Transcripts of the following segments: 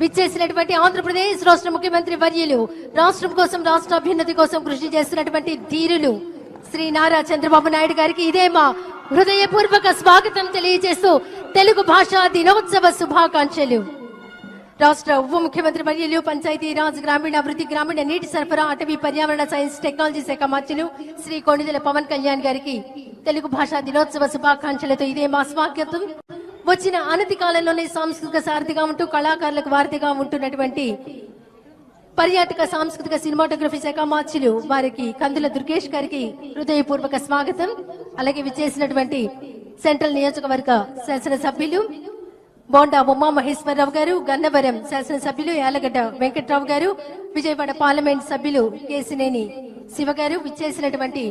విచ్చేసినటువంటి ఆంధ్రప్రదేశ్ రాష్ట్ర ముఖ్యమంత్రి వర్యులు రాష్ట్రం కోసం రాష్ట్ర అభ్యున్నతి కోసం కృషి చేస్తున్నటువంటి ధీరులు శ్రీ నారా చంద్రబాబు నాయుడు గారికి ఇదే మా హృదయపూర్వక స్వాగతం తెలియజేస్తూ తెలుగు భాషా దినోత్సవ శుభాకాంక్షలు. రాష్ట్ర ఉప ముఖ్యమంత్రి వర్యులు పంచాయతీరాజ్ గ్రామీణాభివృద్ధి గ్రామీణ నీటి సరఫరా అటవీ పర్యావరణ సైన్స్ టెక్నాలజీ శాఖ మంత్రులు శ్రీ కొణిదెల పవన్ కళ్యాణ్ గారికి తెలుగు భాషా దినోత్సవ శుభాకాంక్షలతో ఇదే మా స్వాగతం. వచ్చిన అనతి కాలంలోనే సాంస్కృతిక సారథిగా ఉంటూ కళాకారులకు వారధిగా ఉంటున్నటువంటి పర్యాటక సాంస్కృతిక సినిమాటోగ్రఫీ శాఖ మార్చులు వారికి కందుల దుర్గేష్ గారికి హృదయపూర్వక స్వాగతం. అలాగే విచ్చేసినటువంటి సెంట్రల్ నియోజకవర్గ శాసనసభ్యులు బోండా ఉమామహేశ్వరరావు గారు, గన్నవరం శాసనసభ్యులు యాలగడ్డ వెంకట్రావు గారు, విజయవాడ పార్లమెంట్ సభ్యులు కేసినేని శివ గారు విచ్చేసినటువంటి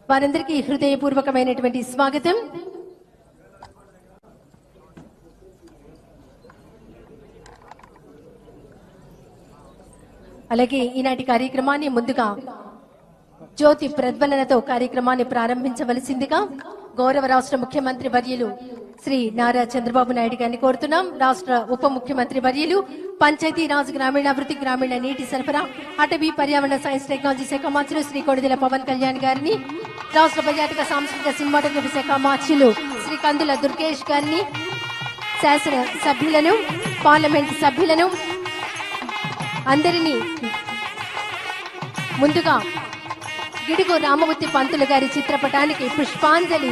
వారందరికీ హృదయపూర్వకమైనటువంటి స్వాగతం. అలాగే ఈనాటి కార్యక్రమాన్ని ముందుగా జ్యోతి ప్రజ్వలనతో కార్యక్రమాన్ని ప్రారంభించవలసిందిగా గౌరవ రాష్ట్ర ముఖ్యమంత్రి వర్యులు శ్రీ నారా చంద్రబాబు నాయుడు గారిని కోరుతున్నాం. రాష్ట్ర ఉప ముఖ్యమంత్రి వర్యులు పంచాయతీరాజ్ గ్రామీణాభివృద్ధి గ్రామీణ నీటి సరఫరా అటవీ పర్యావరణ సైన్స్ టెక్నాలజీ శాఖ మార్చులు శ్రీ కొణిదెల పవన్ కళ్యాణ్ గారిని, రాష్ట్ర పర్యాటక సాంస్కృతిక సినిమాటోగ్రఫీ శాఖ మార్చులు శ్రీ కందుల దుర్గేష్ గారిని, శాసన సభ్యులను, పార్లమెంట్ సభ్యులను అందరినీ ముందుగా గిడుగు రామమూర్తి పంతులు గారి చిత్రపటానికి పుష్పాంజలి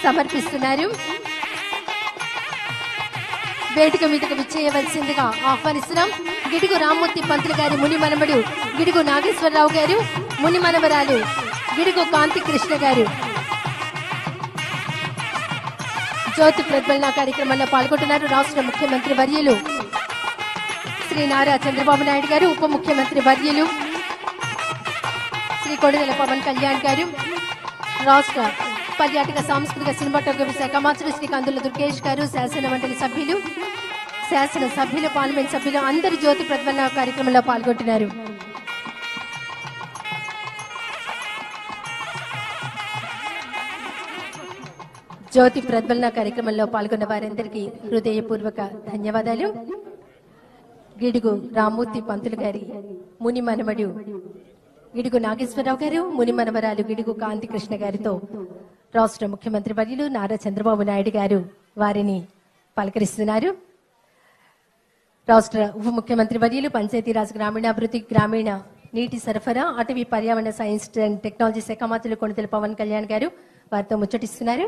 సమర్పిస్తున్నారు. వేదిక మీదకు విచ్చేయవలసిందిగా ఆహ్వానిస్తున్నాం. గిడుగు రామమూర్తి పంతులు గారి ముని మనవడు గిడుగు నాగేశ్వరరావు గారు, ముని మనవరాలు గిడుగు కాంతి కృష్ణ గారు జ్యోతి ప్రజ్వలన కార్యక్రమంలో పాల్గొంటున్నారు. రాష్ట్ర ముఖ్యమంత్రి వర్యులు శ్రీ నారా చంద్రబాబు నాయుడు గారు, ఉప ముఖ్యమంత్రి వర్యులు శ్రీ కొణిదెల పవన్ కళ్యాణ్ గారు, రాష్ట్ర పర్యాటక సాంస్కృతిక సినిమాటోగ్రఫీ శాఖ మంత్రులు శ్రీ కందుల దుర్గేష్ గారు, శాసన మండలి సభ్యులు, శాసన సభ్యులు, పార్లమెంట్ సభ్యులు అందరూ జ్యోతి ప్రజ్వలన కార్యక్రమంలో పాల్గొంటున్నారు. జ్యోతి ప్రజ్వలన కార్యక్రమంలో పాల్గొన్న వారందరికీ హృదయపూర్వక ధన్యవాదాలు. గిడుగు రామమూర్తి పంతులు గారి ముని మనవడు గిడుగు నాగేశ్వరరావు గారు, ముని మనవరాలు గిడుగు కాంతి కృష్ణ గారితో రాష్ట్ర ముఖ్యమంత్రి వర్యులు నారా చంద్రబాబు నాయుడు గారు వారిని పలకరిస్తున్నారు. రాష్ట్ర ఉప ముఖ్యమంత్రి వర్యులు పంచాయతీరాజ్ గ్రామీణాభివృద్ధి గ్రామీణ నీటి సరఫరా అటవీ పర్యావరణ సైన్స్ అండ్ టెక్నాలజీ శాఖ మంత్రులు కొణిదెల పవన్ కళ్యాణ్ గారు వారితో ముచ్చటిస్తున్నారు.